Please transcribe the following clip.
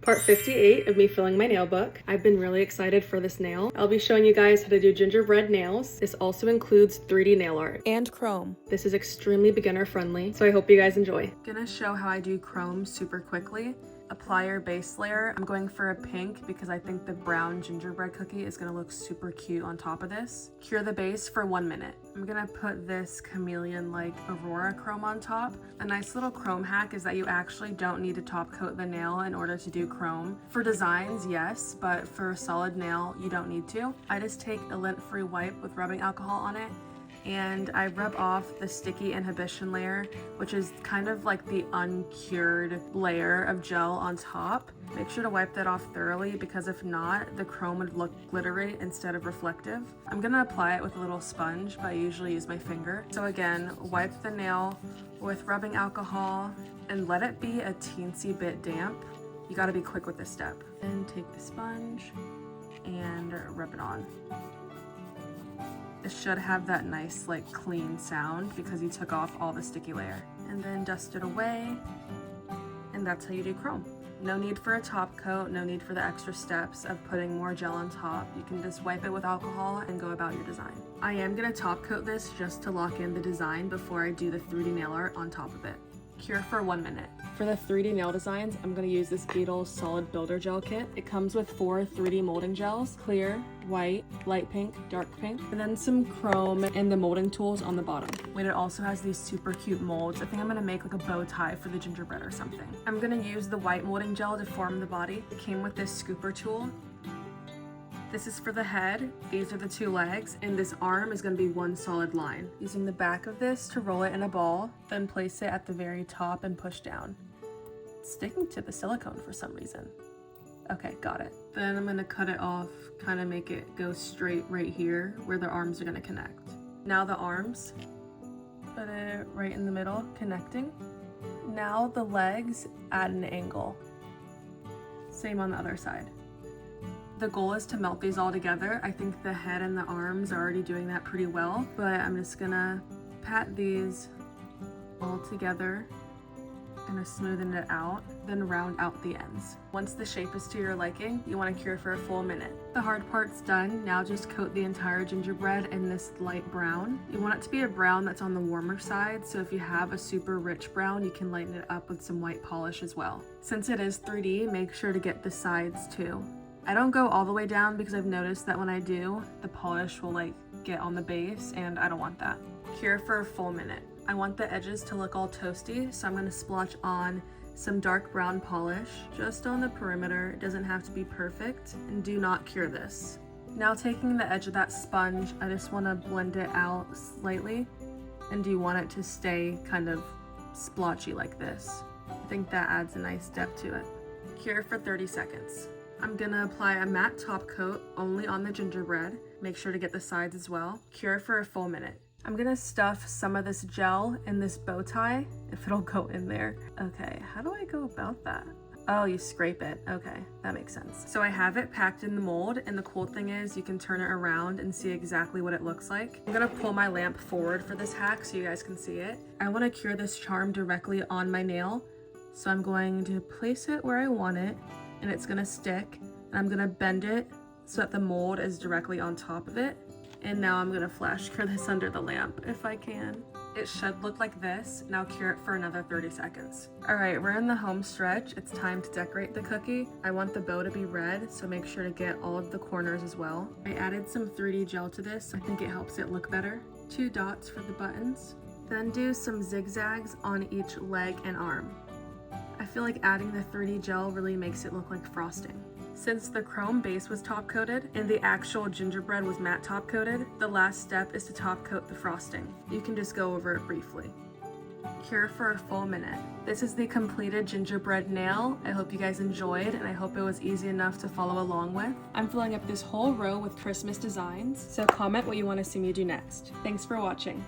Part 58 of me filling my nail book. I've been really excited for this nail. I'll be showing you guys how to do gingerbread nails. This also includes 3D nail art and chrome. This is extremely beginner friendly, so I hope you guys enjoy. Gonna show how I do chrome super quickly. Apply your base layer. I'm going for a pink because I think the brown gingerbread cookie is gonna look super cute on top of this. Cure the base for 1 minute. I'm gonna put this chameleon-like Aurora chrome on top. A nice little chrome hack is that you actually don't need to top coat the nail in order to do chrome. For designs, yes, but for a solid nail, you don't need to. I just take a lint-free wipe with rubbing alcohol on it, and I rub off the sticky inhibition layer, which is kind of like the uncured layer of gel on top. Make sure to wipe that off thoroughly because if not, the chrome would look glittery instead of reflective. I'm gonna apply it with a little sponge, but I usually use my finger. So again, wipe the nail with rubbing alcohol and let it be a teensy bit damp. You gotta be quick with this step. Then take the sponge and rub it on. It should have that nice, like, clean sound because you took off all the sticky layer. And then dust it away, and that's how you do chrome. No need for a top coat, no need for the extra steps of putting more gel on top. You can just wipe it with alcohol and go about your design. I am gonna top coat this just to lock in the design before I do the 3D nail art on top of it. Cure for 1 minute. For the 3D nail designs, I'm going to use this Beetle Solid Builder Gel Kit. It comes with 4 3D molding gels: clear, white, light pink, dark pink, and then some chrome and the molding tools on the bottom. Wait, it also has these super cute molds. I think I'm going to make like a bow tie for the gingerbread or something. I'm going to use the white molding gel to form the body. It came with this scooper tool. This is for the head, these are the 2 legs, and this arm is going to be one solid line. Using the back of this to roll it in a ball, then place it at the very top and push down. It's sticking to the silicone for some reason. Okay, got it. Then I'm going to cut it off, kind of make it go straight right here where the arms are going to connect. Now the arms, put it right in the middle, connecting. Now the legs at an angle. Same on the other side. The goal is to melt these all together. I think the head and the arms are already doing that pretty well, but I'm just gonna pat these all together and smoothen it out, then round out the ends. Once the shape is to your liking, you want to cure for a full minute. The hard part's done. Now just coat the entire gingerbread in this light brown. You want it to be a brown that's on the warmer side, so if you have a super rich brown, you can lighten it up with some white polish as well. Since it is 3D, make sure to get the sides too. I don't go all the way down because I've noticed that when I do, the polish will like get on the base and I don't want that. Cure for a full minute. I want the edges to look all toasty, so I'm going to splotch on some dark brown polish just on the perimeter. It doesn't have to be perfect, and do not cure this. Now taking the edge of that sponge, I just want to blend it out slightly, and do you want it to stay kind of splotchy like this. I think that adds a nice depth to it. Cure for 30 seconds. I'm gonna apply a matte top coat only on the gingerbread. Make sure to get the sides as well. Cure for a full minute. I'm gonna stuff some of this gel in this bow tie, if it'll go in there. Okay, how do I go about that? Oh, you scrape it. Okay, that makes sense. So I have it packed in the mold, and the cool thing is you can turn it around and see exactly what it looks like. I'm gonna pull my lamp forward for this hack so you guys can see it. I wanna cure this charm directly on my nail, so I'm going to place it where I want it, and it's gonna stick, and I'm gonna bend it so that the mold is directly on top of it. And now I'm gonna flash cure this under the lamp if I can. It should look like this. Now cure it for another 30 seconds. All right, we're in the home stretch. It's time to decorate the cookie. I want the bow to be red, so make sure to get all of the corners as well. I added some 3D gel to this. I think it helps it look better. 2 dots for the buttons. Then do some zigzags on each leg and arm. I feel like adding the 3D gel really makes it look like frosting. Since the chrome base was top coated and the actual gingerbread was matte top coated, the last step is to top coat the frosting. You can just go over it briefly. Cure for a full minute. This is the completed gingerbread nail. I hope you guys enjoyed, and I hope it was easy enough to follow along with. I'm filling up this whole row with Christmas designs, so comment what you want to see me do next. Thanks for watching.